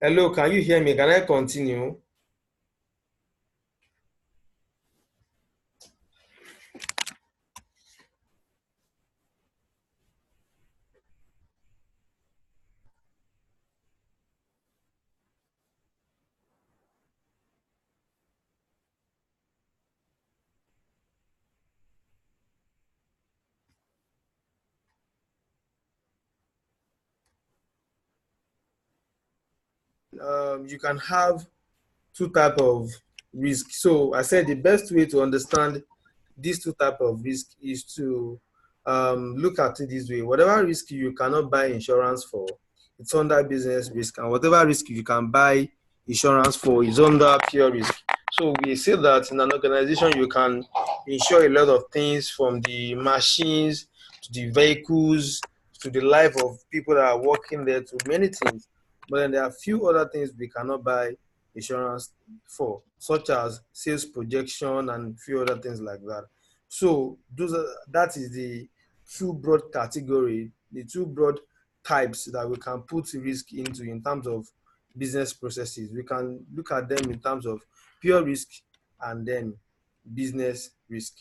Hello, can you hear me? Can I continue? You can have two type of risk. So I said the best way to understand these two type of risk is to look at it this way. Whatever risk you cannot buy insurance for, it's under business risk, and whatever risk you can buy insurance for is under pure risk. So we say that in an organization you can insure a lot of things, from the machines to the vehicles to the life of people that are working there, to many things. But then there are few other things we cannot buy insurance for, such as sales projection and few other things like that. So that is the two broad category, the two broad types that we can put risk into in terms of business processes. We can look at them in terms of pure risk and then business risk.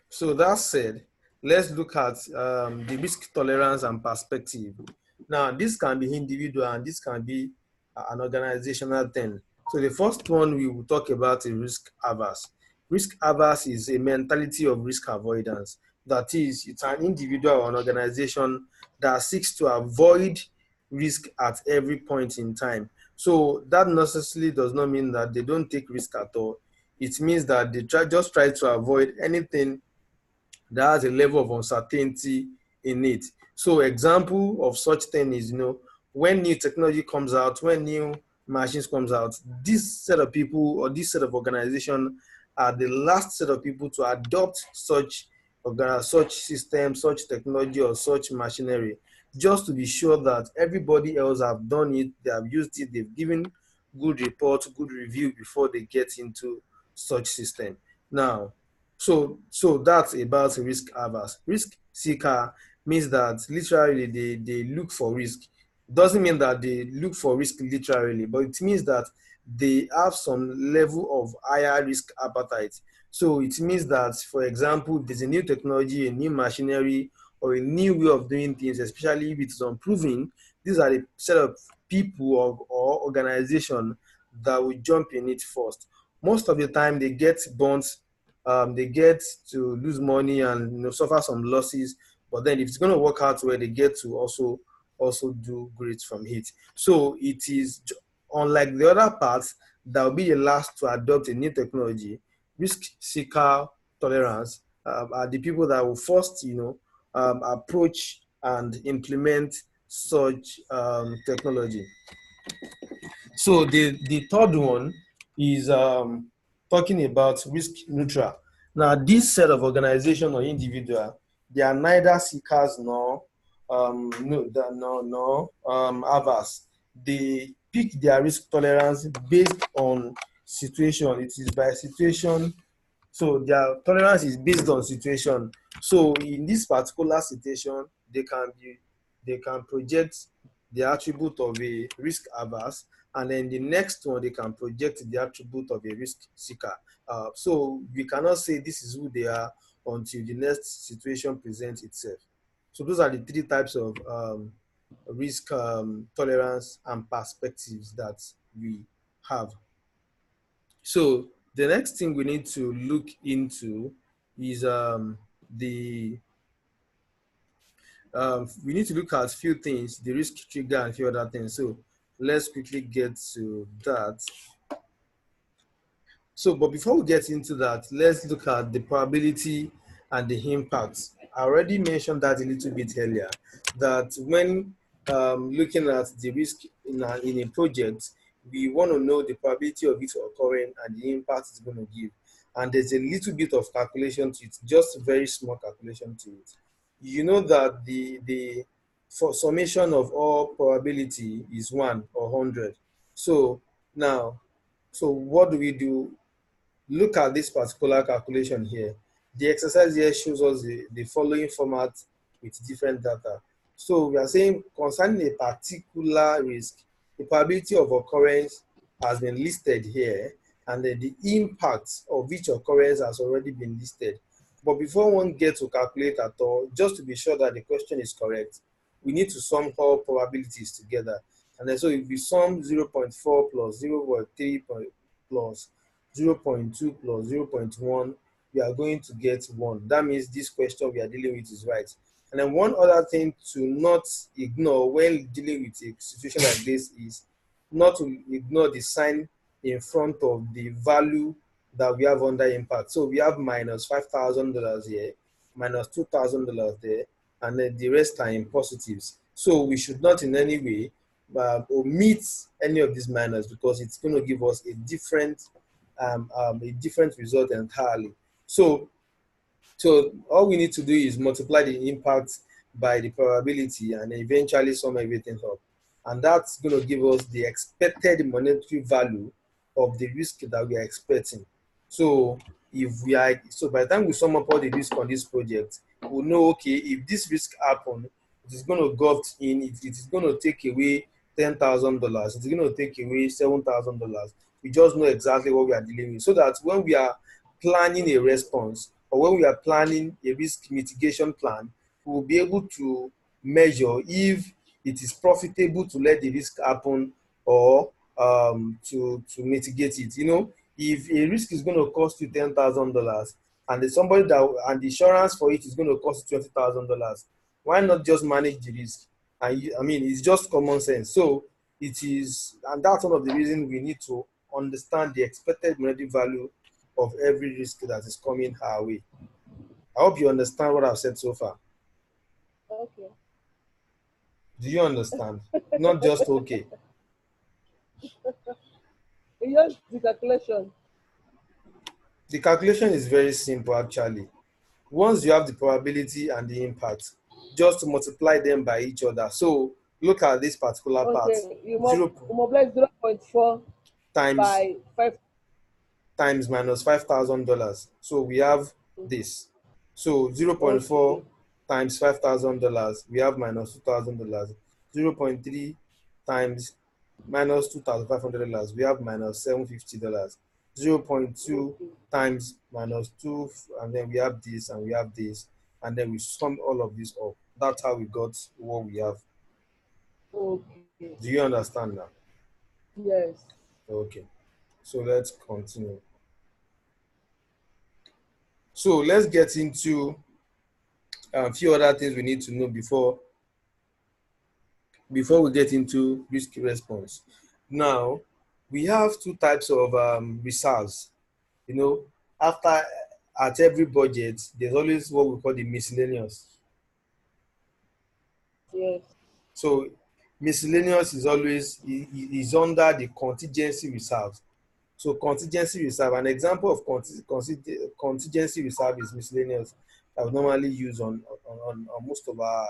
So that said, let's look at the risk tolerance and perspective. Now, this can be individual and this can be an organizational thing. So the first one we will talk about is risk averse. Risk averse is a mentality of risk avoidance. That is, it's an individual or an organization that seeks to avoid risk at every point in time. So that necessarily does not mean that they don't take risk at all. It means that they just try to avoid anything that has a level of uncertainty in it. So example of such thing is, when new technology comes out, when new machines comes out, this set of people or this set of organization are the last set of people to adopt such system, such technology, or such machinery, just to be sure that everybody else have done it, they have used it, they've given good report, good review before they get into such system. Now, so that's about risk averse. Risk seeker means that literally they look for risk. Doesn't mean that they look for risk literally, but it means that they have some level of higher risk appetite. So it means that, for example, there's a new technology, a new machinery, or a new way of doing things, especially if it's unproven. These are the set of people or organization that will jump in it first. Most of the time, they get burnt, they get to lose money and suffer some losses. But then, if it's going to work out where they get to also do great from it. So it is unlike the other parts that will be the last to adopt a new technology. Risk seeker tolerance are the people that will first, approach and implement such technology. So the third one is talking about risk neutral. Now, this set of organization or individual, they are neither seekers nor averse. They pick their risk tolerance based on situation. It is by situation. So their tolerance is based on situation. So in this particular situation, they can project the attribute of a risk averse, and then the next one they can project the attribute of a risk seeker. So we cannot say this is who they are until the next situation presents itself. So those are the three types of risk tolerance and perspectives that we have. So the next thing we need to look into is the we need to look at a few things, the risk trigger and a few other things. So let's quickly get to that. So, but before we get into that, let's look at the probability and the impact. I already mentioned that a little bit earlier, that when looking at the risk in a project, we want to know the probability of it occurring and the impact it's going to give. And there's a little bit of calculation to it, just very small calculation to it. You know that the for summation of all probability is 1 or 100. So now, so what do we do? Look at this particular calculation here. The exercise here shows us the following format with different data. So we are saying concerning a particular risk, the probability of occurrence has been listed here, and then the impact of each occurrence has already been listed. But before one gets to calculate at all, just to be sure that the question is correct, we need to sum all probabilities together. And then so if we sum 0.4 plus 0.3 plus 0.2 plus 0.1, we are going to get 1. That means this question we are dealing with is right. And then one other thing to not ignore when dealing with a situation like this is not to ignore the sign in front of the value that we have under impact. So we have minus $5,000 here, minus $2,000 there, and then the rest are in positives. So we should not in any way omit any of these minus, because it's going to give us a different result entirely. So all we need to do is multiply the impact by the probability and eventually sum everything up. And that's going to give us the expected monetary value of the risk that we are expecting. So by the time we sum up all the risk on this project, we'll know, okay, if this risk happen, it is going to go in, it is going to take away $10,000, it is going to take away $7,000. We just know exactly what we are dealing with, so that when we are planning a response, or when we are planning a risk mitigation plan, we will be able to measure if it is profitable to let the risk happen, or to mitigate it. If a risk is going to cost you $10,000 and and the insurance for it is going to cost you $20,000, why not just manage the risk? It's just common sense. So and that's one of the reasons we need to understand the expected monetary value of every risk that is coming our way. I hope you understand what I've said so far. Okay. Do you understand? Not just okay. It's just the calculation. The calculation is very simple actually. Once you have the probability and the impact, just multiply them by each other. So look at this particular part. Okay, you Zero multiply 0.4 times by 5. times minus $5,000. So we have this. So 0.4 Okay. times $5,000, we have minus $2,000. 0.3 times minus $2,500, we have minus $750. 0.2 Okay. times minus 2, and then we have this and we have this, and then we sum all of this up. That's how we got what we have. Okay. Do you understand now? Yes. Okay. So let's continue. So let's get into a few other things we need to know before we get into risk response. Now, we have two types of reserves. After at every budget, there's always what we call the miscellaneous. Yes. So miscellaneous is always is under the contingency reserve. So contingency reserve, an example of contingency reserve is miscellaneous that we normally use on most of our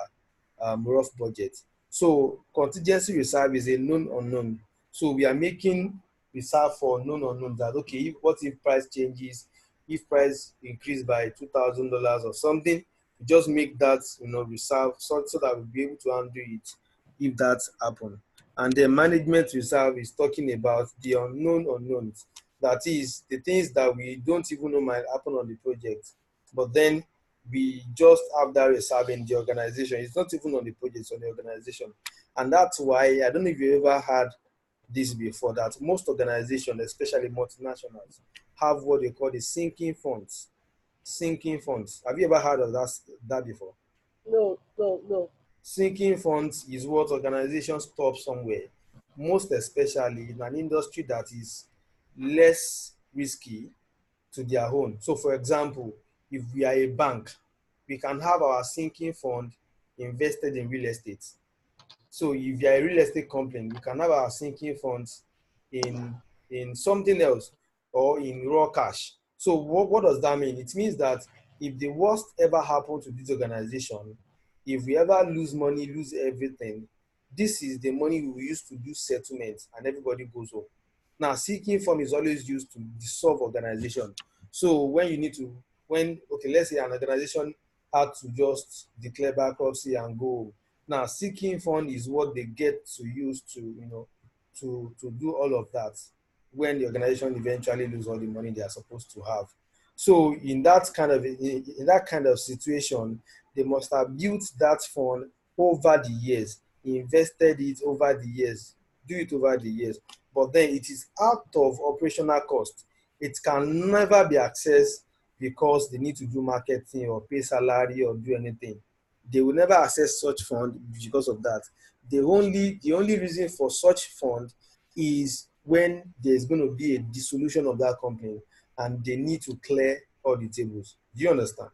rough budget. So contingency reserve is a known unknown. So we are making reserve for known unknown, that okay, what if price changes, if price increase by $2,000 or something, we just make that reserve, so that we'll be able to handle it if that happen. And the management reserve is talking about the unknown unknowns. That is the things that we don't even know might happen on the project, but then we just have that reserve in the organization. It's not even on the project, it's on the organization. And that's why, I don't know if you ever had this before, that most organizations, especially multinationals, have what they call the sinking funds. Sinking funds. Have you ever heard of that before? No, no, no. Sinking funds is what organizations stop somewhere, most especially in an industry that is less risky to their own. So, for example, if we are a bank, we can have our sinking fund invested in real estate. So, if you are a real estate company, we can have our sinking funds in something else, or in raw cash. So, what does that mean? It means that if the worst ever happened to this organization, if we ever lose money, lose everything, this is the money we use to do settlements, and everybody goes home. Now, sinking fund is always used to dissolve organization. So when you need to, okay, let's say an organization had to just declare bankruptcy and go, Now, sinking fund is what they get to use to, to do all of that when the organization eventually lose all the money they are supposed to have. So in that kind of situation, they must have built that fund over the years, invested it over the years, do it over the years. But then it is out of operational cost. It can never be accessed because they need to do marketing or pay salary or do anything. They will never access such fund because of that. The only reason for such fund is when there's going to be a dissolution of that company and they need to clear all the tables. Do you understand?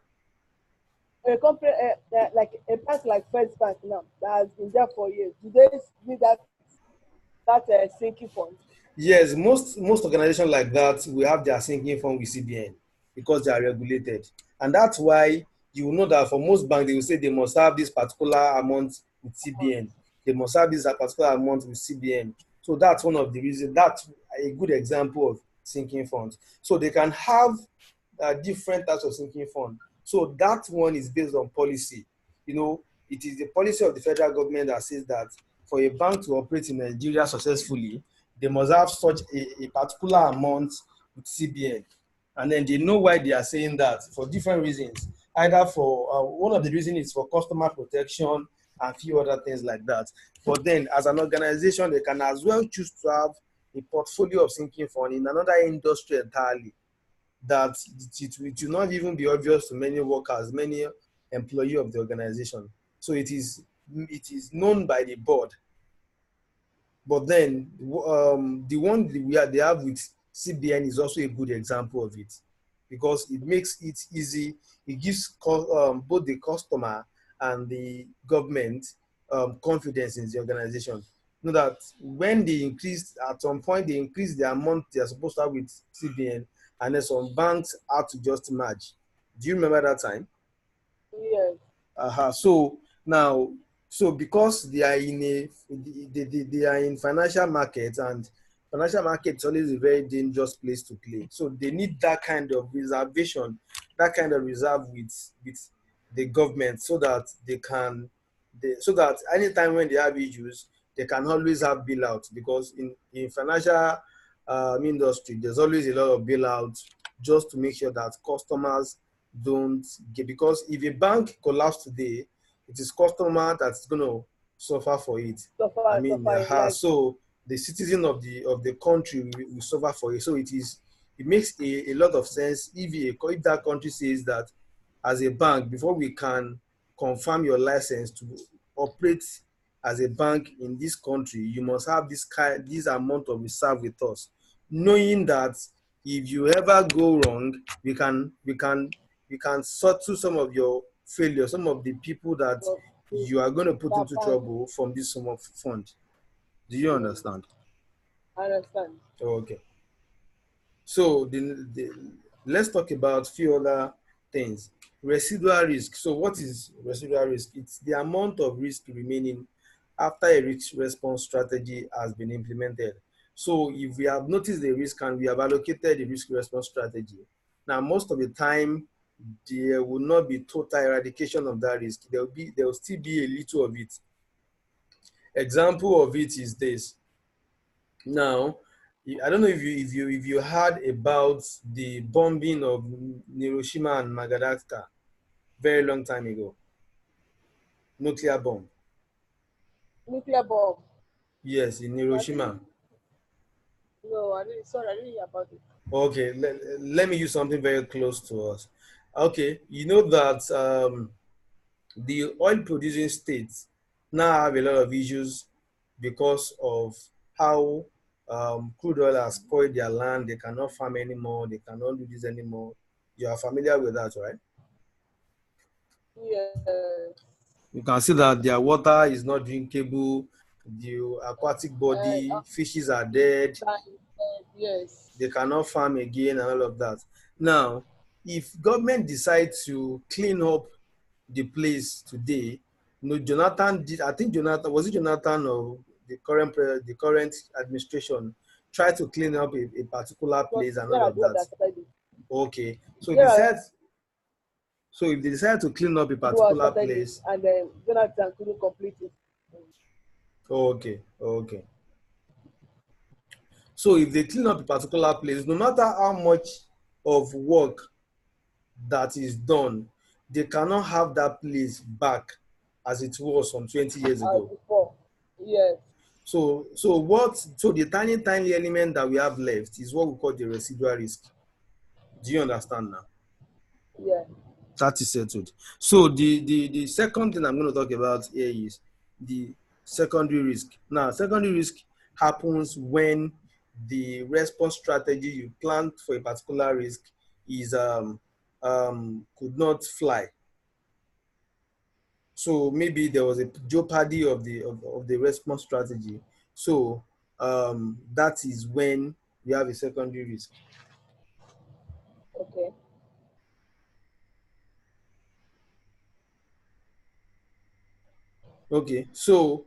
A company like a bank like First Bank now that has been there for years, do they need that sinking fund? Yes, most organizations like that will have their sinking fund with CBN because they are regulated, and that's why you will know that for most banks they will say they must have this particular amount with CBN. They must have this particular amount with CBN. So that's one of the reasons. That's a good example of sinking funds. So they can have different types of sinking fund. So that one is based on policy. It is the policy of the federal government that says that for a bank to operate in Nigeria successfully, they must have such a particular amount with CBN. And then they know why they are saying that for different reasons. Either for one of the reasons is for customer protection and a few other things like that. But then, as an organization, they can as well choose to have a portfolio of sinking fund in another industry entirely that it will not even be obvious to many workers, many employee of the organization. So it is known by the board. But then the one they have with CBN is also a good example of it because it makes it easy. It gives both the customer and the government confidence in the organization. You know that when they increased, at some point, they increased the amount they are supposed to have with CBN, and then some banks had to just merge. Do you remember that time? Yes. So now, so because they are in they are in financial markets, and financial market is always a very dangerous place to play. So they need that kind of reservation, that kind of reserve with the government, so that so that anytime when they have issues, they can always have bailout, because in financial industry, there's always a lot of bailouts just to make sure that customers don't get, because if a bank collapse today, it is customer that's going to suffer for it. I mean, Like so the citizen of the country will suffer for it. So it makes a lot of sense if that country says that as a bank, before we can confirm your license to operate as a bank in this country, you must have this amount of reserve with us, knowing that if you ever go wrong, we can settle some of your failure, some of the people that for you are going to put that into bank. trouble from this sum of fund. Do you Yes, understand? I understand. Okay. So let's talk about few other things. Residual risk. So what is residual risk? It's the amount of risk remaining after a risk response strategy has been implemented. So if we have noticed the risk and we have allocated the risk response strategy, now most of the time there will not be total eradication of that risk. There will still be a little of it. Example of it is this. Now, I don't know if you heard about the bombing of Hiroshima and Nagasaki very long time ago. Nuclear bomb. Nuclear bomb. Yes, in I Hiroshima. didn't. No, I didn't. Sorry, I didn't hear about it. Okay, let me use something very close to us. Okay, you know that the oil producing states now have a lot of issues because of how crude oil has spoiled their land. They cannot farm anymore. They cannot do this anymore. You are familiar with that, right? Yes. You can see that their water is not drinkable. The aquatic Uh, body, uh, fishes are dead. yes. They cannot farm again and all of that. Now, if government decides to clean up the place today, Jonathan did. I think Jonathan, was it Jonathan or the current administration, tried to clean up a particular But place and all of Yar'Adua that. that started it. Okay, so they said Yar'Adua So if they decide to clean up a People have particular started it, place, and then Jonathan couldn't complete it. okay, okay. So if they clean up a particular place, no matter how much of work that is done, they cannot have that place back as it was some 20 years As ago. before. Yes. So the tiny element that we have left is what we call the residual risk. Do you understand now? Yeah. That is settled. So the second thing I'm going to talk about here is the secondary risk. Now, secondary risk happens when the response strategy you planned for a particular risk is could not fly. So maybe there was a jeopardy of the response strategy. So that is when we have a secondary risk. Okay. Okay, so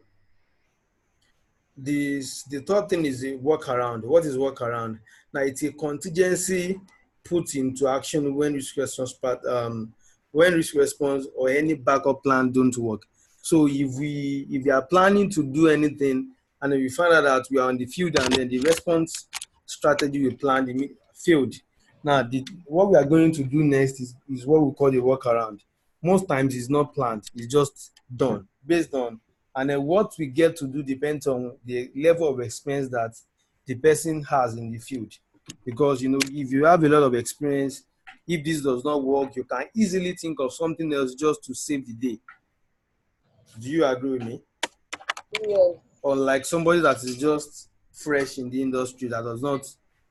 the third thing is a workaround. What is workaround? Now it's a contingency put into action when risk response or any backup plan don't work. So if we are planning to do anything and then we find out that we are on the field and then the response strategy we planned failed. Now what we are going to do next is what we call a workaround. Most times it's not planned, it's just done based on, and then what we get to do depends on the level of experience that the person has in the field. Because if you have a lot of experience, if this does not work, you can easily think of something else just to save the day. Do you agree with me? Yes. Unlike somebody that is just fresh in the industry that does not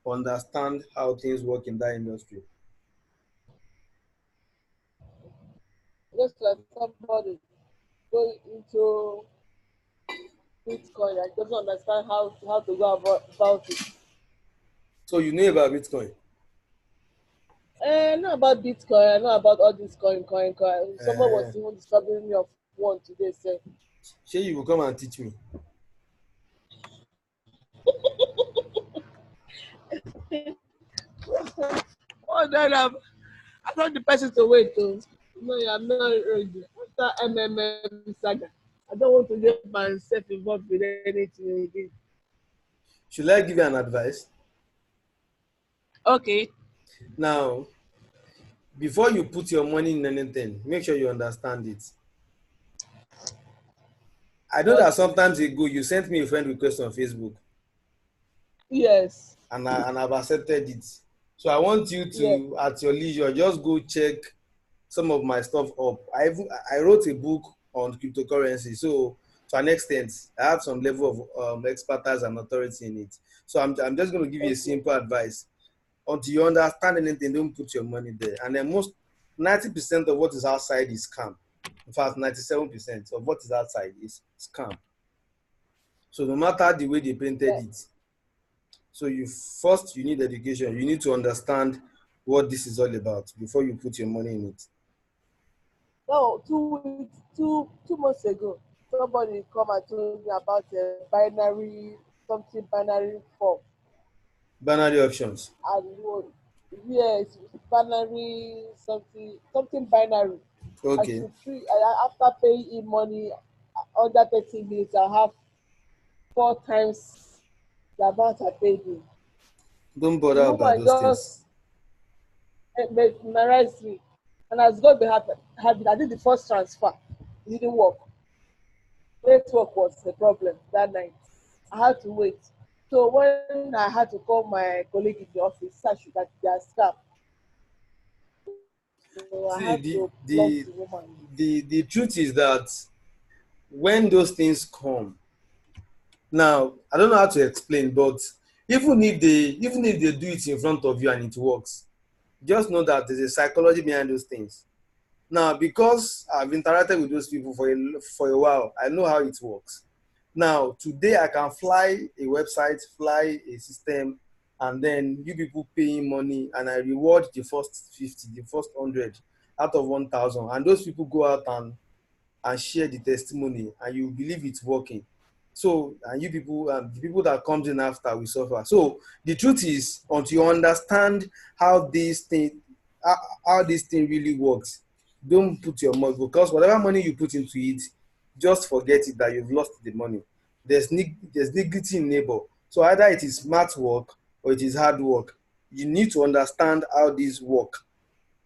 understand how things work in that industry. Just like somebody going into Bitcoin and doesn't understand how to go about it. So you know about Bitcoin? I know about Bitcoin. I know about all this coin. Someone was Uh, even disturbing me of one today. Say, Shay, you will come and teach me. oh, then I told the person to wait. Too. No, I'm not ready. After MMM saga, I don't want to get myself involved with anything again. Should I give you an advice? Okay. Now, before you put your money in anything, make sure you understand it. I know that Okay. sometimes ago you sent me a friend request on Facebook Yes. and I've accepted it. So I want you Yes. to, at your leisure, just go check some of my stuff up. I wrote a book on cryptocurrency. So to an extent, I have some level of expertise and authority in it. So I'm just going to give you a Okay. simple advice. Until you understand anything, don't put your money there. And then 90% of what is outside is scam. In fact, 97% of what is outside is scam. So no matter the way they painted Yeah. it, so you need education. You need to understand what this is all about before you put your money in it. No, 2 weeks, 2 months ago, somebody come and told me about a binary, something binary form. Binary options. And yes, binary, something binary. I Okay. should treat, after paying him money, under 30 minutes, I have 4 times the amount I paid him. Don't The bother about woman those things. just mesmerized me. And as God be happy, I did the first transfer. It didn't work. Network was the problem that night. I had to wait. So when I had to call my colleague in the office, I should that they are scam. So I See, had the to block the the woman. the truth is that when those things come, now I don't know how to explain, but even if they do it in front of you and it works, just know that there's a psychology behind those things. Now, because I've interacted with those people for a while, I know how it works. Now, today I can fly a website, fly a system, and then you people paying money, and I reward the first 50, the first 100 out of 1,000, and those people go out and share the testimony, and you believe it's working. So, and you people, the people that comes in after will suffer. So, the truth is, until you understand how this thing, how this thing really works, don't put your money, because whatever money you put into it, just forget it that you've lost the money. There's dignity in labor. So either it is smart work or it is hard work. You need to understand how this work.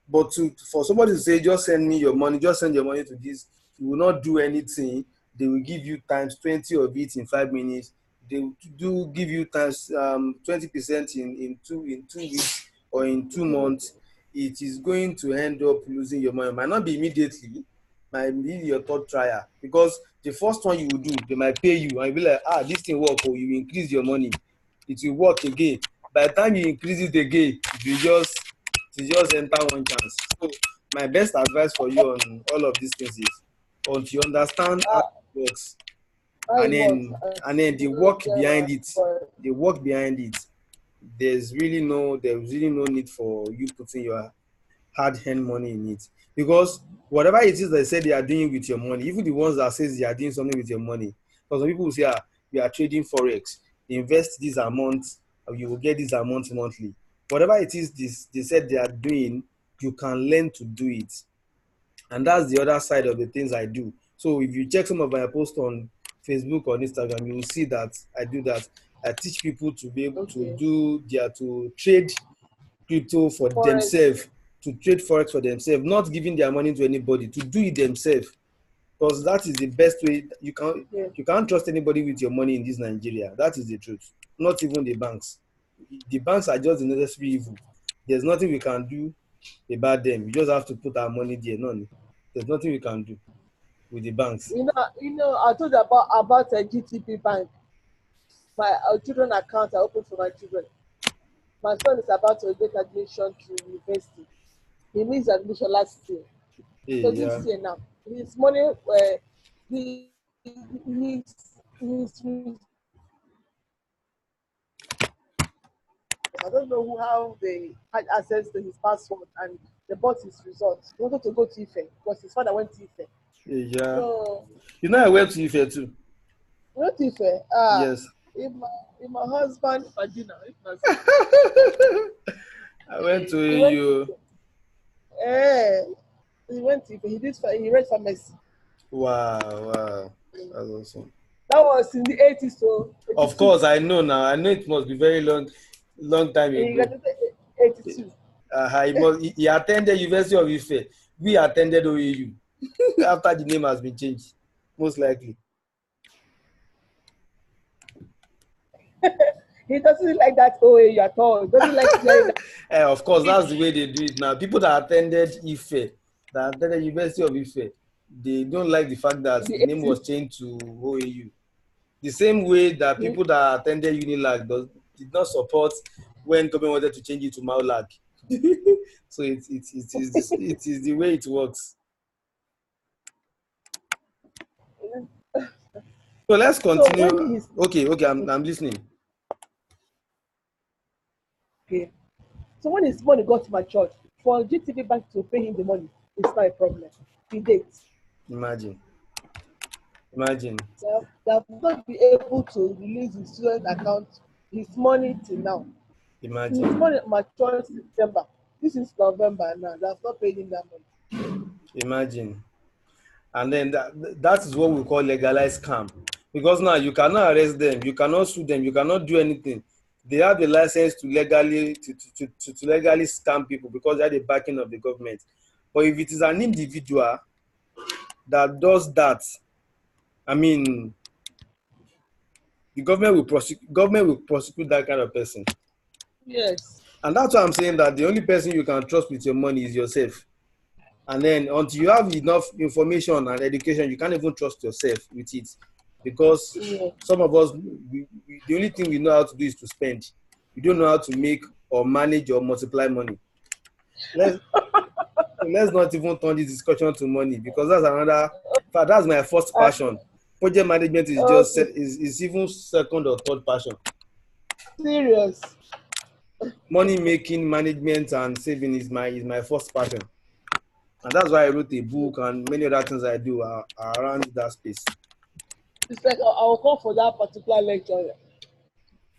But for somebody to say, just send me your money, just send your money to this, you will not do anything. They will give you times 20 of it in 5 minutes. They will do give you times 20% in 2 weeks or in 2 months. It is going to end up losing your money. It might not be immediately, might be your third trial, because the first one you will do, they might pay you and you'll be like, this thing work, or you increase your money, it will work again. By the time you increase it again, it will just enter one chance. So my best advice for you on all of these things is, once you understand how Uh, it works, how and it works. then and then the You know, work behind it, but the work behind it, there's really no need for you putting your hard-earned money in it, because whatever it is they say they are doing with your money, even the ones that says they are doing something with your money, because some people will say, we are trading forex, invest this amount, you will get this amount monthly. Whatever it is they said they are doing, you can learn to do it. And that's the other side of the things I do. So if you check some of my posts on Facebook or Instagram, you will see that I do that. I teach people to be able to okay. to trade crypto for Forex. themselves, to trade forex for themselves, not giving their money to anybody, to do it themselves, because that is the best way. Yeah. You can't trust anybody with your money in this Nigeria. That is the truth. Not even the banks. The banks are just the necessary evil. There's nothing we can do about them. We just have to put our money there. None. There's nothing we can do with the banks. I told you about GTP Bank. My children account I opened for my children. My son is about to get admission to university. He needs admission last year. Hey, So yeah. this year now, his money, he, his I don't know how they had access to his password and they bought his results. He wanted to go to Ife because his father went to Ife. Hey, yeah. So, You know I went to Ife too. not Ife. Yes. If my husband, Adina, if my son, I went to he went to you. Ife. Eh, he went to Ife. He read pharmacy. Wow, wow. That's awesome. That was in the 80s, so Of 82. course, I know now. I know it must be very long time He ago. graduated 82. He attended University of Ife. We attended OAU after the name has been changed, most likely. He doesn't like that OAU at all. He doesn't like hearing that. Of course, that's the way they do it now. People that attended Ife, that attended University of Ife, they don't like the fact that In the the name 80s, was changed to OAU. The same way that he, people that attended Unilag did not support when government wanted to change it to Maulag. So it is the way it works. So let's so continue. when he's Okay, I'm listening. okay, so when his money got matured, for GTB Bank to pay him the money, it's not a problem. The date. Imagine, imagine, They have not been able to release his student account, his money till now. His imagine, money matured in September. This is November now. They have not paid him that money. imagine. And then that is what we call legalized scam. Because now you cannot arrest them, you cannot sue them, you cannot do anything. They have the license to legally scam people because they are the backing of the government. But if it is an individual that does that, I mean, the government will prosecute that kind of person. Yes. And that's why I'm saying that the only person you can trust with your money is yourself. And then until you have enough information and education, you can't even trust yourself with it, because Yeah. some of us, the only thing we know how to do is to spend. We don't know how to make or manage or multiply money. Let's not even turn this discussion to money, because that's another. In fact, that's my first Uh, passion. Project management is just okay. is even second or third passion. Serious. Money making, management, and saving is my first passion, and that's why I wrote a book and many other things I do are around that space. It's like I'll call for that particular lecture.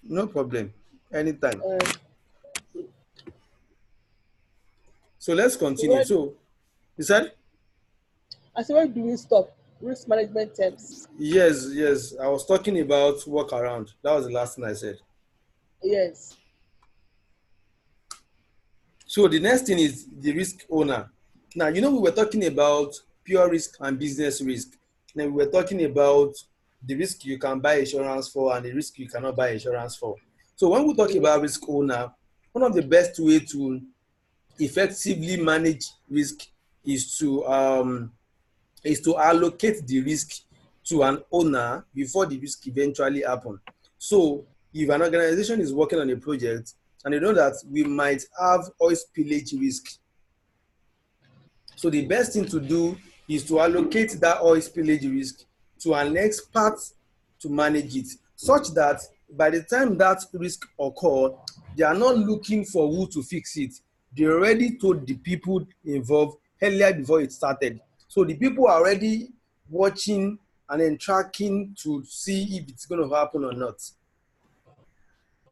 No problem. Anytime. Uh, So let's continue. when So you said? I said, when do we stop? Risk management terms. Yes. I was talking about workaround. That was the last thing I said. Yes. So the next thing is the risk owner. Now, we were talking about pure risk and business risk. Now, we were talking about the risk you can buy insurance for and the risk you cannot buy insurance for. So when we talk about risk owner, one of the best way to effectively manage risk is to allocate the risk to an owner before the risk eventually happen. So if an organization is working on a project and they know that we might have oil spillage risk, so the best thing to do is to allocate that oil spillage risk to an expert to manage it, such that by the time that risk occur, they are not looking for who to fix it. They already told the people involved earlier before it started. So the people are already watching and then tracking to see if it's going to happen or not.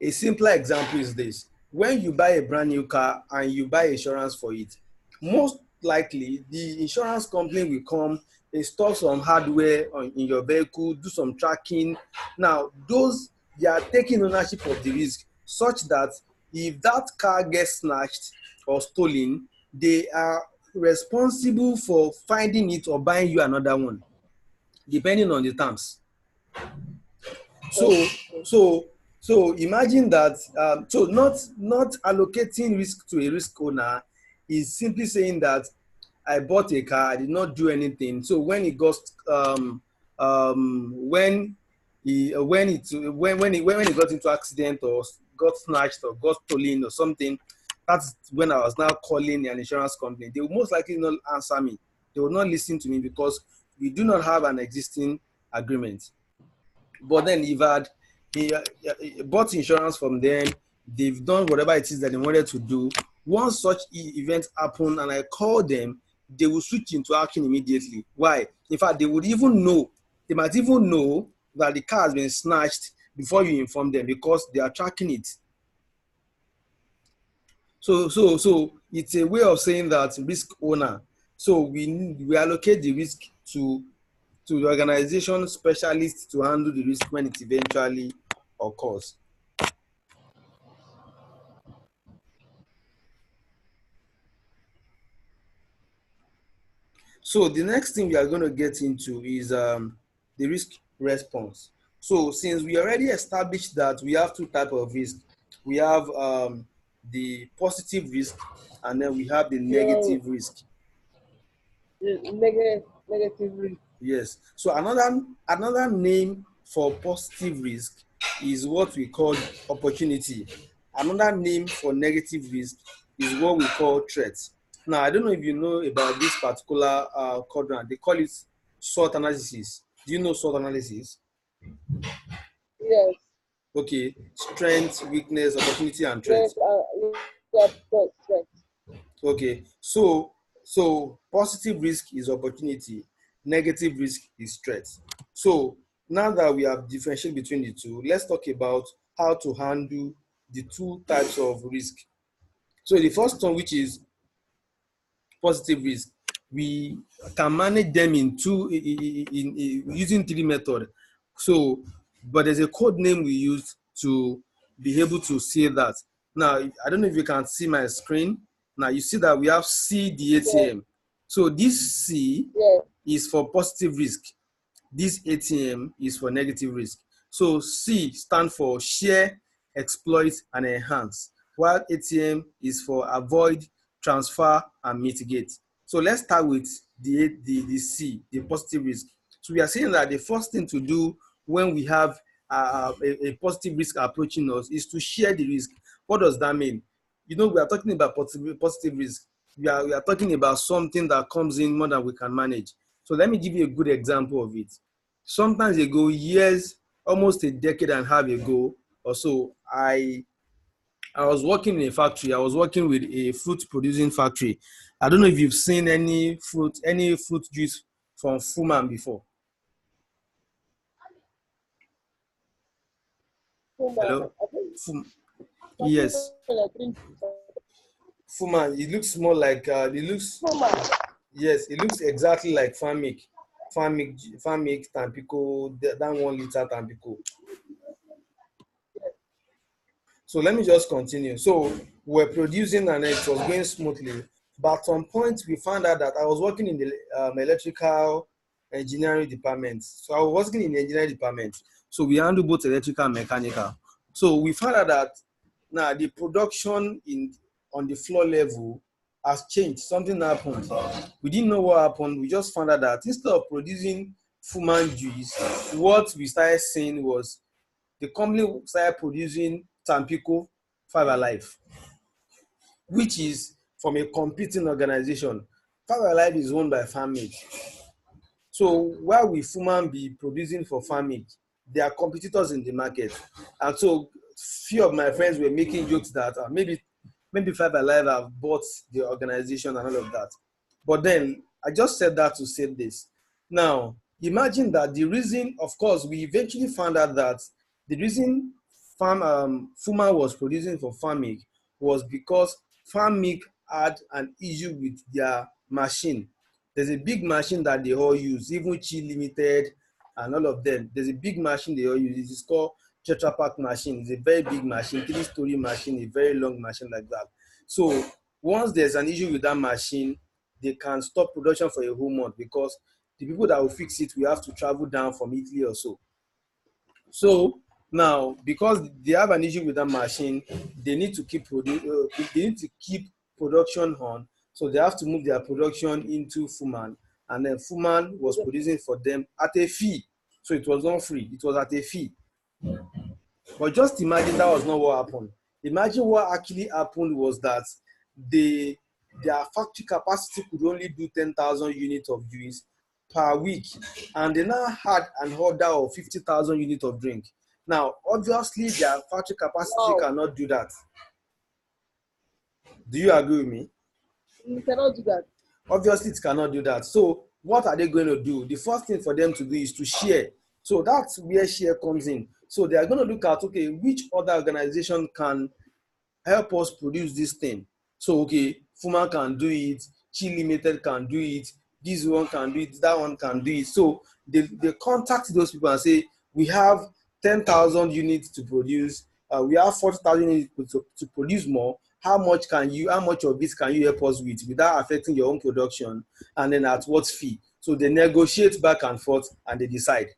A simpler example is this. When you buy a brand new car and you buy insurance for it, most likely the insurance company will come, install some hardware in your vehicle, do some tracking. Now, they are taking ownership of the risk such that if that car gets snatched or stolen, they are responsible for finding it or buying you another one, depending on the terms. So, Okay. so imagine that. So not allocating risk to a risk owner is simply saying that I bought a car, I did not do anything. So when it got when it got into accident or got snatched or got stolen or something, that's when I was now calling an insurance company. They will most likely not answer me. They will not listen to me because we do not have an existing agreement. But then he bought insurance from them, they've done whatever it is that they wanted to do. Once such event happen and I call them, they will switch into action immediately. Why? In fact, they might even know that the car has been snatched before you inform them because they are tracking it. So it's a way of saying that risk owner. So we allocate the risk to the organization specialists to handle the risk when it eventually occurs. So the next thing we are going to get into is the risk response. So since we already established that we have two types of risk, we have the positive risk and then we have the Your negative risk. negative risk. Yes. So another name for positive risk is what we call opportunity. Another name for negative risk is what we call threat. Now, I don't know if you know about this particular quadrant. They call it SWOT analysis. Do you know SWOT analysis? Yes. Okay. Strength, weakness, opportunity, and threat. Strength. Yeah, strength. Okay. So positive risk is opportunity, negative risk is threat. So now that we have differentiated between the two, let's talk about how to handle the two types of risk. So the first one, which is positive risk, we can manage them using three methods. So, but there's a code name we use to be able to see that. Now, I don't know if you can see my screen. Now you see that we have Yes. CDATM. So this C Yes. is for positive risk. This ATM is for negative risk. So C stands for share, exploit, and enhance, while ATM is for avoid, transfer, and mitigate. So let's start with the C, the positive risk. So we are saying that the first thing to do when we have a positive risk approaching us is to share the risk. What does that mean? We are talking about positive risk. We are talking about something that comes in more than we can manage. So let me give you a good example of it. Sometimes ago, years, almost a decade and a half ago or so, I was working in a factory. I was working with a fruit producing factory. I don't know if you've seen any fruit juice from Fuman before. Human. Hello? I think Fum- something yes. like drink. Fuman. It looks more like it looks Human. Yes, it looks exactly like Farmic Tampico, that 1 liter Tampico. So let me just continue. So we're producing and it was going smoothly. But at some point, we found out that I was working in the electrical engineering department. So I was working in the engineering department. So we handle both electrical and mechanical. So we found out that now the production on the floor level has changed. Something happened. We didn't know what happened. We just found out that instead of producing Fuman juice, what we started seeing was the company started producing Tampico 5 Alive, which is from a competing organization. 5 Alive is owned by Farmic. So why will Fuman be producing for Farmic? They are competitors in the market. And so few of my friends were making jokes that maybe 5 Alive have bought the organization and all of that. But then I just said that to say this. Now, imagine that the reason, of course, we eventually found out that the reason Fuma was producing for Farmic was because Farmic had an issue with their machine. There's a big machine that they all use, even Chi Limited and all of them. There's a big machine they all use. It's called Tetra Pak machine. It's a very big machine, 3-story machine, a very long machine like that. So once there's an issue with that machine, they can stop production for a whole month because the people that will fix it will have to travel down from Italy or so. So now, because they have an issue with that machine, they need to keep production on. So they have to move their production into Fuman, and then Fuman was producing for them at a fee. So it was not free; it was at a fee. But just imagine that was not what happened. Imagine what actually happened was that they their factory capacity could only do 10,000 units of juice per week, and they now had an order of 50,000 units of drink. Now, obviously, their factory capacity cannot do that. Do you agree with me? You cannot do that. Obviously, it cannot do that. So, what are they going to do? The first thing for them to do is to share. So, that's where share comes in. So, they are going to look at, okay, which other organization can help us produce this thing. So, okay, Fuma can do it, Chi Limited can do it, this one can do it, that one can do it. So they contact those people and say, we have 10,000 units to produce, we have 40,000 units to produce more. How much of this can you help us with without affecting your own production? And then at what fee? So they negotiate back and forth and they decide.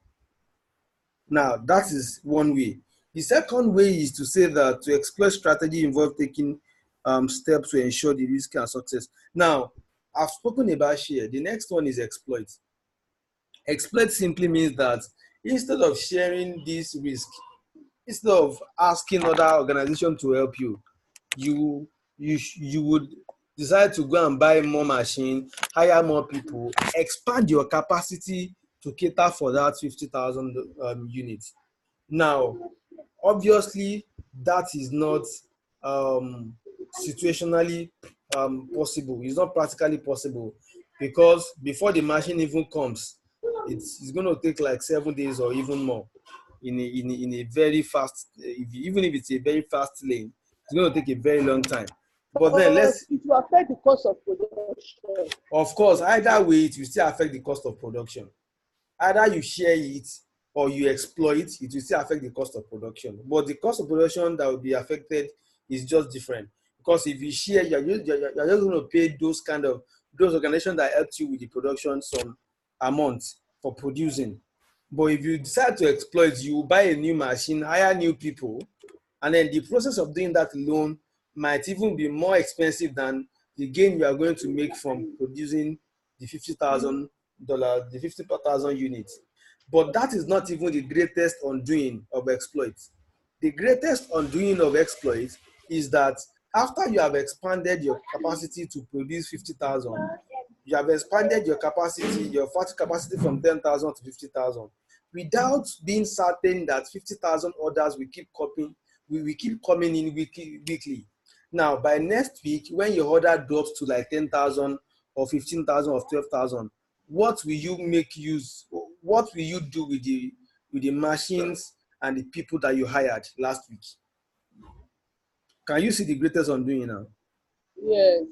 Now, that is one way. The second way is to say that to exploit strategy involves taking steps to ensure the risk and success. Now, I've spoken about share. The next one is exploit. Exploit simply means that instead of sharing this risk, instead of asking other organizations to help you, you would decide to go and buy more machine, hire more people, expand your capacity to cater for that 50,000 units. Now, obviously, that is not situationally possible. It's not practically possible because before the machine even comes, it's going to take like 7 days or even more in a very fast, even if it's a very fast lane, it's going to take a very long time. But then it will affect the cost of production. Of course, either way, it will still affect the cost of production. Either you share it or you exploit it will still affect the cost of production. But the cost of production that will be affected is just different. Because if you share, you're just going to pay those organizations that helped you with the production some amount for producing. But if you decide to exploit, you buy a new machine, hire new people, and then the process of doing that alone might even be more expensive than the gain you are going to make from producing the $50,000, the 50,000 units. But that is not even the greatest undoing of exploit. The greatest undoing of exploit is that after you have expanded your capacity to produce 50,000, you have expanded your capacity, your factory capacity from 10,000 to 50,000, without being certain that 50,000 orders will keep coming in weekly. Now, by next week, when your order drops to like 10,000 or 15,000 or 12,000, what will you make use? What will you do with the machines and the people that you hired last week? Can you see the greatest undoing now? Yes.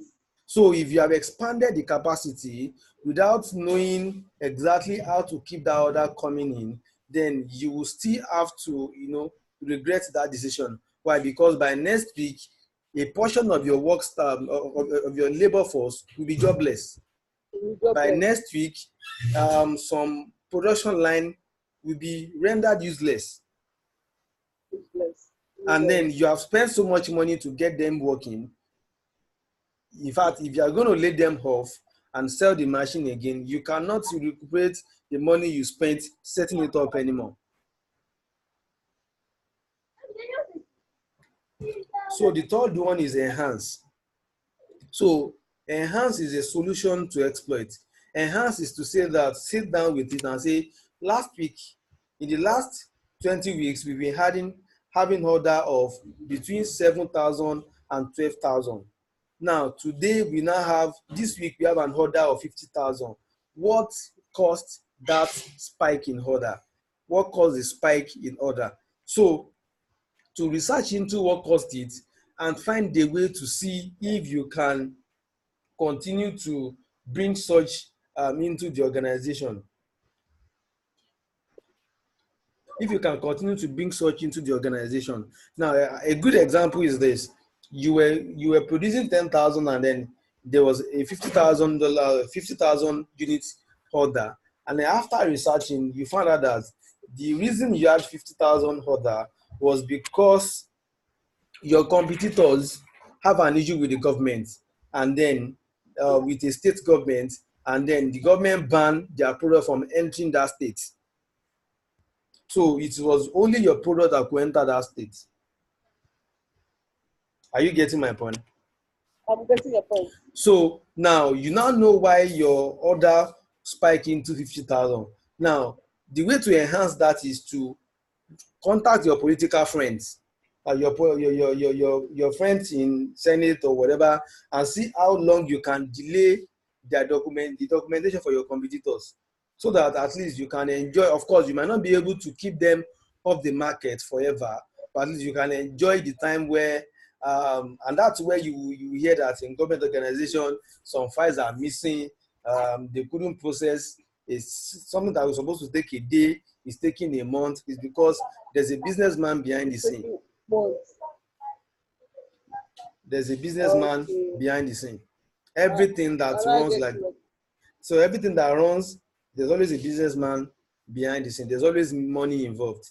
So if you have expanded the capacity without knowing exactly how to keep that order coming in, then you will still have to, regret that decision. Why? Because by next week, a portion of your work staff, of your labor force will be jobless. By next week, some production line will be rendered useless. And then you have spent so much money to get them working. In fact, if you are going to lay them off and sell the machine again, you cannot recuperate the money you spent setting it up anymore. So the third one is enhance. So enhance is a solution to exploit. Enhance is to say that, sit down with it and say, in the last 20 weeks, we've been having order of between 7,000 and 12,000. Now, today this week we have an order of 50,000. What caused that spike in order? What caused the spike in order? So, to research into what caused it and find a way to see if you can continue to bring such into the organization. If you can continue to bring such into the organization. Now, a good example is this. You were producing 10,000 and then there was a $50,000 units order. And then after researching, you found out that the reason you had 50,000 order was because your competitors have an issue with the government, and then with the state government, and then the government banned their product from entering that state. So it was only your product that could enter that state. Are you getting my point? I'm getting your point. So now you know why your order spiked into 50,000. Now, the way to enhance that is to contact your political friends, your friends in Senate or whatever, and see how long you can delay the documentation for your competitors, so that at least you can enjoy. Of course, you might not be able to keep them off the market forever, but at least you can enjoy the time where, and that's where you hear that in government organization, some files are missing, they couldn't process. It's something that was supposed to take a day, is taking a month. Is because there's a businessman behind the scene. There's a businessman behind the scene. Everything that runs everything that runs, there's always a businessman behind the scene. There's always money involved.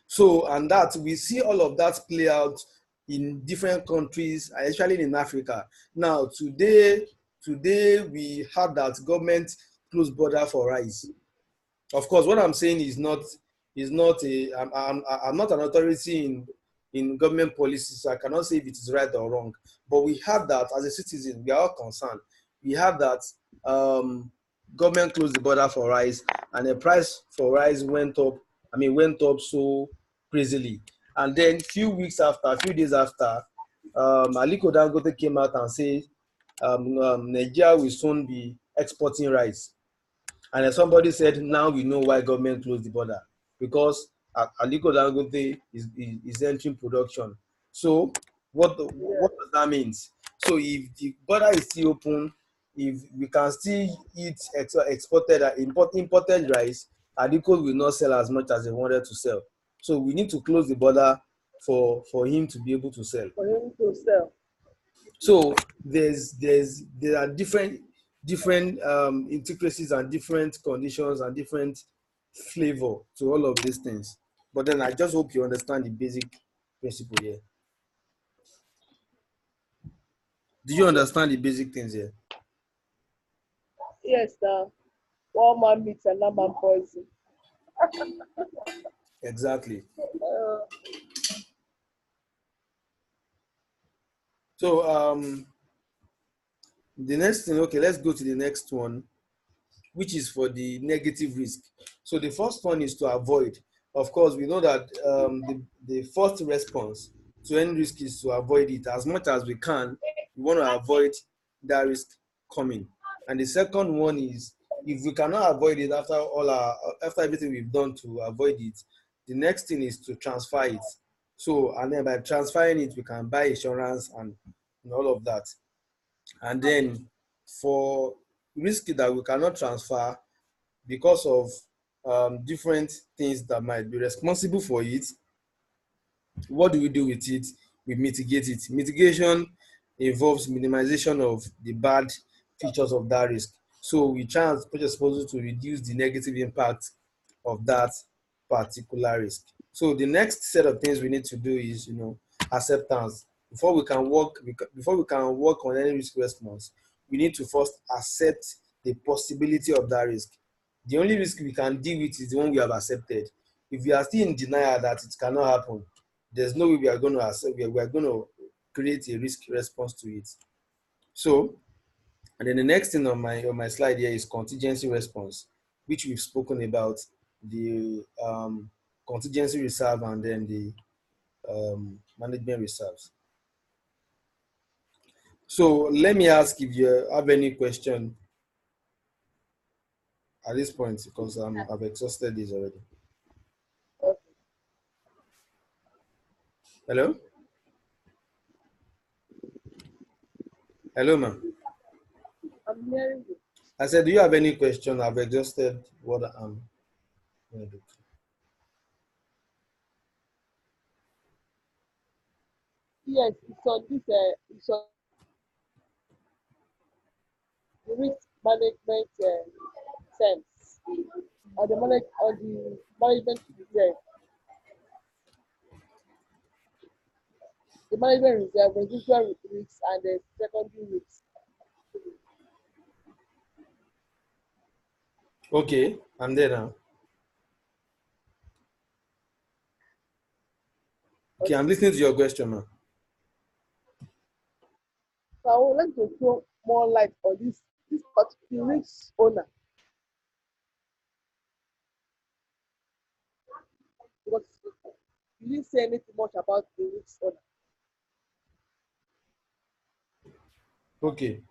So, and that we see all of that play out in different countries, especially in Africa. Now, today we heard that government closed border for rice. Of course, what I'm saying is not I'm not an authority in government policies, so I cannot say if it is right or wrong. But we have that as a citizen, we are all concerned. We have that government closed the border for rice, and the price for rice went up so crazily. And then a few days after, Aliko Dangote came out and said Nigeria will soon be exporting rice. And then somebody said, now we know why government closed the border, because Aliko Dangote is entering production. So what does that mean? So if the border is still open, if we can still eat imported rice, Aliko will not sell as much as they wanted to sell. So we need to close the border for him to be able to sell. So there are different intricacies and different conditions and different flavor to all of these things. But then I just hope you understand the basic principle here. Do you understand the basic things here? Yes, one man meets another man poison. Exactly. So the next thing, okay, let's go to the next one, which is for the negative risk. So the first one is to avoid. Of course, we know that the first response to any risk is to avoid it as much as we can. We want to avoid that risk coming. And the second one is, if we cannot avoid it after everything we've done to avoid it, the next thing is to transfer it. So, and then by transferring it, we can buy insurance and all of that. And then for risk that we cannot transfer because of different things that might be responsible for it, what do we do with it? We mitigate it. Mitigation involves minimization of the bad features of that risk. So we try as much as possible to reduce the negative impact of that particular risk. So the next set of things we need to do is, acceptance. Before we can work on any risk response, we need to first accept the possibility of that risk. The only risk we can deal with is the one we have accepted. If we are still in denial that it cannot happen, there's no way we are going to accept, we are going to create a risk response to it. So, and then the next thing on my slide here is contingency response, which we've spoken about, the contingency reserve and then the management reserves. So let me ask if you have any question at this point, because I've exhausted this already. Hello? Hello, ma'am. I'm hearing you. I said, do you have any question? I've exhausted what I'm going to do. Yes, it's on this. It's on the risk management sense, or the management reserve. The management reserve, residual risks, and the secondary risks. Okay, I'm there now. Okay, I'm listening to your question, ma'am. So I would like to throw more light on this particular risk owner, because you didn't say anything much about the risk owner. Okay.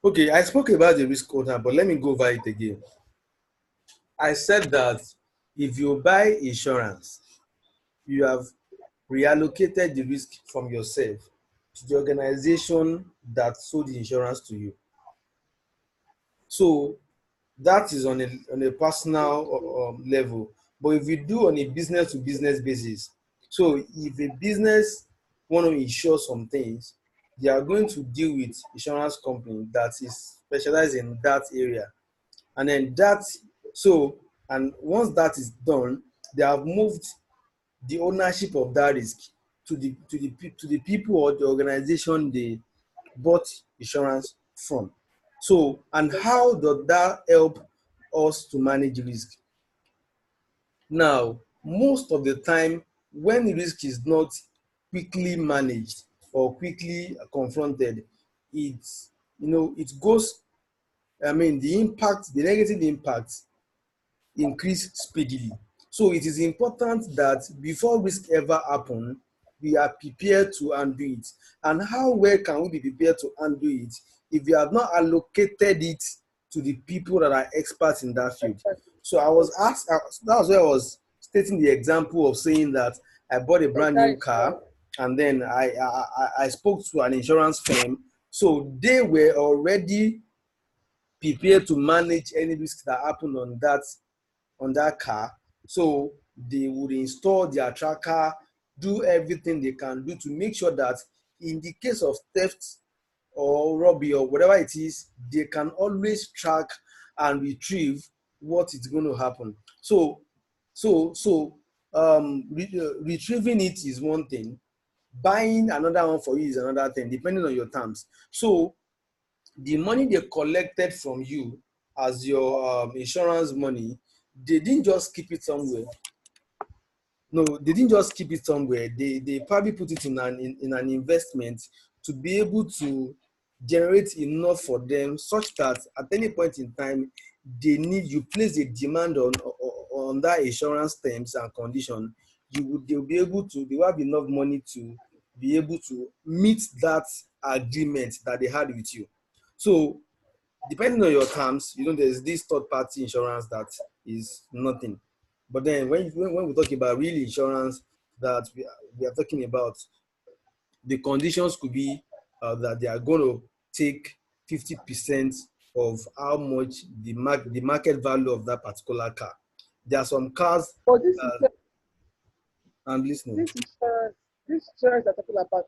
Okay, I spoke about the risk owner, but let me go over it again. I said that if you buy insurance, you have reallocated the risk from yourself to the organization that sold the insurance to you. So that is on a personal level. But if you do on a business to business basis, so if a business want to insure some things, they are going to deal with insurance company that is specialized in that area. And then and once that is done, they have moved the ownership of that risk to the people or the organization they bought insurance from. So, and how does that help us to manage risk? Now, most of the time, when risk is not quickly managed or quickly confronted, it goes. I mean, the negative impact increase speedily. So it is important that before risk ever happen, we are prepared to undo it. And how well can we be prepared to undo it if we have not allocated it to the people that are experts in that field? So I was asked, that was where I was stating the example of saying that I bought a brand new car and then I spoke to an insurance firm. So they were already prepared to manage any risk that happened on that car. So they would install their tracker, do everything they can do to make sure that in the case of theft or robbery or whatever it is, they can always track and retrieve what is going to happen. So retrieving it is one thing. Buying another one for you is another thing, depending on your terms. So the money they collected from you as your insurance money, they didn't just keep it somewhere. No, they didn't just keep it somewhere. They probably put it in an investment to be able to generate enough for them such that at any point in time you place a demand on that insurance terms and condition, they'll have enough money to be able to meet that agreement that they had with you. So depending on your terms, there's this third party insurance that is nothing. But then when we talk about real insurance that we are talking about, the conditions could be that they are going to take 50% of how much the market value of that particular car. There are some cars. But this Uh, is I'm listening. this insurance I'm talking about,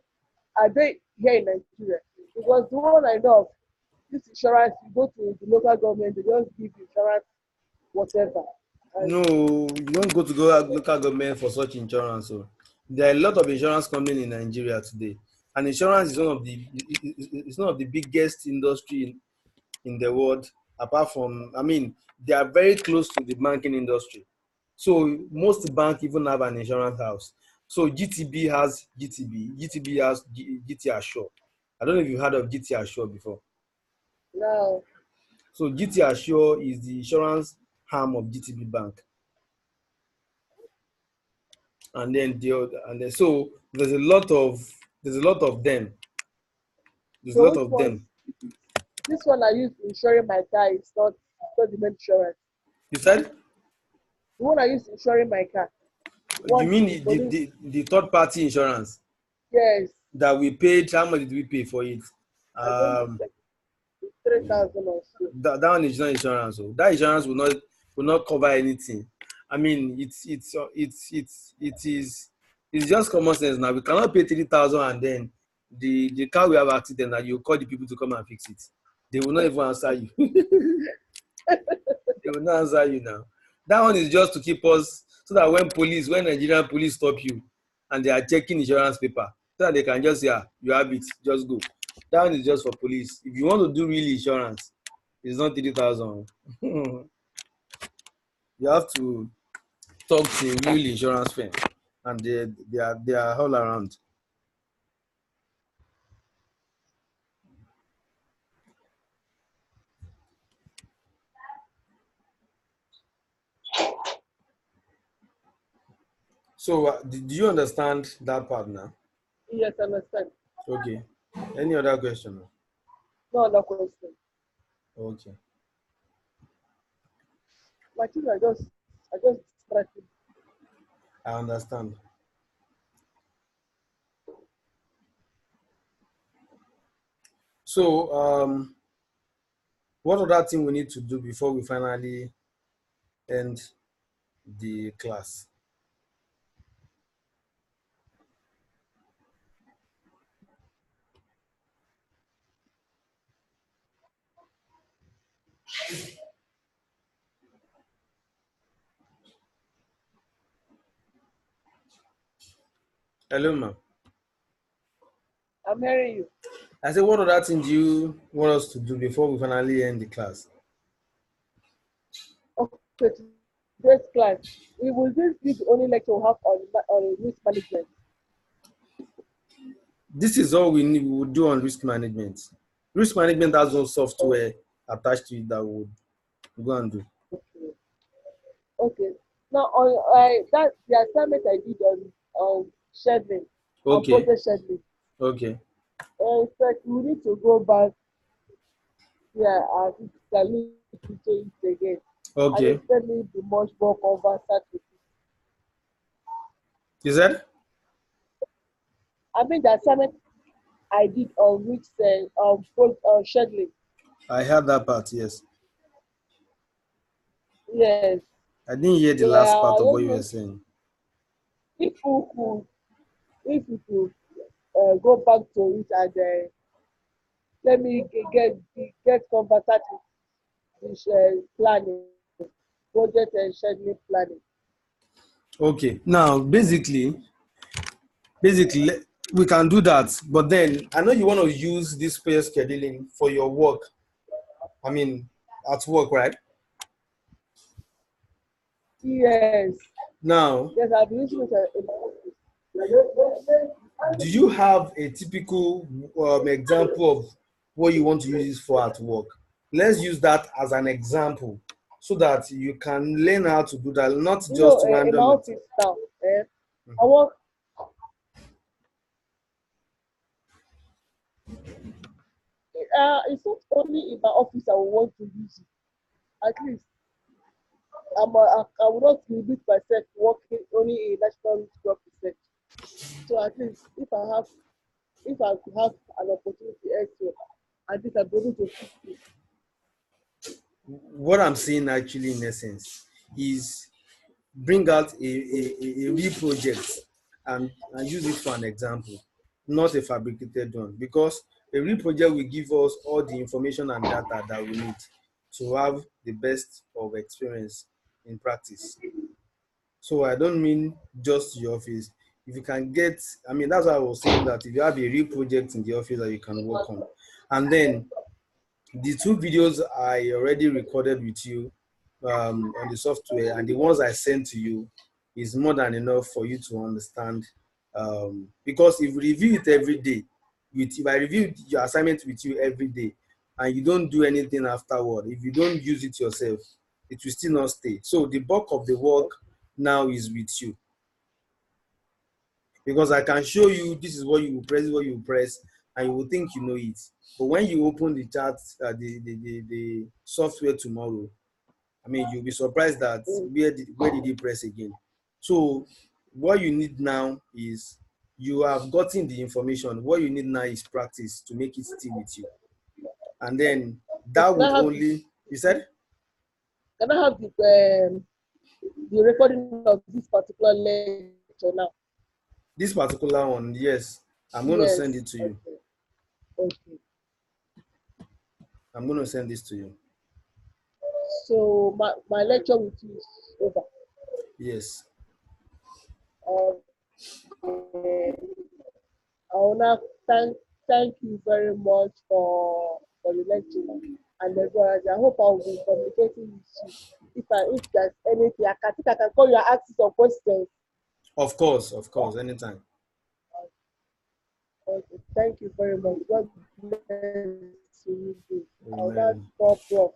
are they here in Nigeria? Because the one I know of, this insurance, you go to the local government, they just give you insurance, whatever. And No, you don't go to local government for such insurance. So there are a lot of insurance companies in Nigeria today, and insurance is one of the biggest industry in the world. Apart from, I mean, they are very close to the banking industry. So most banks even have an insurance house. So GTB has GTB, GTB has GT Assure. I don't know if you heard of GT Assure before. now, So GT Assure is the insurance arm of GTB Bank. And then so there's a lot of them. There's a so lot which of one? them. This one I use insuring my car is not the main insurance. You said The one I use insuring my car, you one mean the police, the third party insurance yes, that we paid? How much did we pay for it? I think Um, it's like 3,000 or so. that one is not insurance. So that insurance will not cover anything. I mean, it is it's just common sense now. We cannot pay 3,000 and then the car will have accident and you call the people to come and fix it. They will not even answer you. They will not answer you now. That one is just to keep us so that when Nigerian police stop you and they are checking insurance paper, so that they can just say, you have it, just go. That one is just for police. If you want to do real insurance, it's not 3,000. You have to talk to a real insurance firm, and they are all around. So, do you understand that part now? Yes, I understand. Okay. Any other question? No other question. Okay. My children I just distracted. I understand. So, what other thing we need to do before we finally end the class? Hello, ma'am. I'm hearing you. I said, what other thing do you want us to do before we finally end the class? Okay, today's class, we will this be the only lecture we have on risk management. This is all we will do on risk management. Risk management has no Oh, software attached to it that we would go and do. okay. Okay. Now on that the assignment I did on scheduling and Okay, process scheduling. okay, In fact, we need to go back here and physically to it again. And okay. especially be much more conversant with it. You said? I mean the assignment I did on which scheduling. I heard that part, yes. Yes. I didn't hear the Yeah, last part I of what don't you were know saying. if we could if we could go back to it and let me get conversant with this planning, budget and scheduling planning. Okay, now basically, we can do that. But then I know you want to use this pair scheduling for your work. I mean, at work, right? Yes. Now, Yes, I'll be using it in my office. do you have a typical example of what you want to use this for at work? Let's use that as an example so that you can learn how to do that, not You know, just in my random. office now, I Mhm. want it's not only in my office I will want to use it. At least I will not limit myself working only in national root crop research. So at least if I could have an opportunity elsewhere, at least I'll be able to fit in. What I'm saying actually in essence is bring out a real project and use it for an example, not a fabricated one, because a real project will give us all the information and data that we need to have the best of experience in practice. So I don't mean just your office. If you can get, I mean, that's why I was saying that if you have a real project in the office that you can work on, and then the two videos I already recorded with you on the software and the ones I sent to you is more than enough for you to understand. Because if you review it every day, if I review your assignment with you every day and you don't do anything afterward, if you don't use it yourself, it will still not stay. So the bulk of the work now is with you, because I can show you this is what you will press, what you will press, and you will think you know it. But when you open the chat, the software tomorrow, I mean, you'll be surprised that where did you press again? So what you need now is you have gotten the information. What you need now is practice to make it stay with you. And then So that would only, you said? can I have the recording of this particular lecture now? This particular one, yes. I'm going to send it Yes. to you. Okay. I'm going to send this to you. So my lecture with you is over. Yes. I want to thank you very much for the lecture and the words. I hope I will be communicating with you. If there's anything, I can call you and ask you some questions. Of course, anytime. Okay, thank you very much. God bless you. I'll not Amen. stop off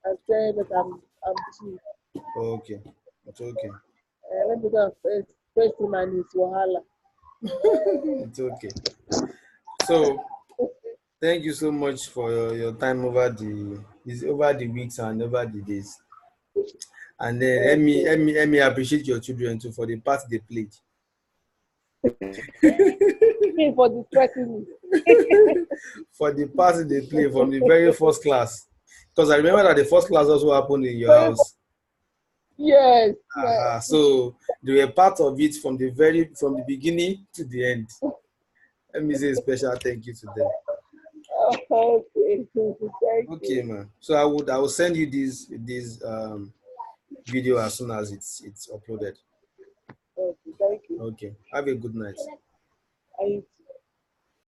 and say that I'm cheap. Okay, it's okay. Let me go first him and his wahala. It's okay. So thank you so much for your time over the weeks and over the days. And then Okay. let me appreciate your children too for the part they played. For distracting me. For the part they played from the very first class. Because I remember that the first class also happened in your house. Yes. So they were part of it from the beginning to the end. Let me say a special thank you to them. Okay. Thank Okay, you. man. So I will send you this video as soon as it's uploaded. Okay. Thank you. Okay. Have a good night. I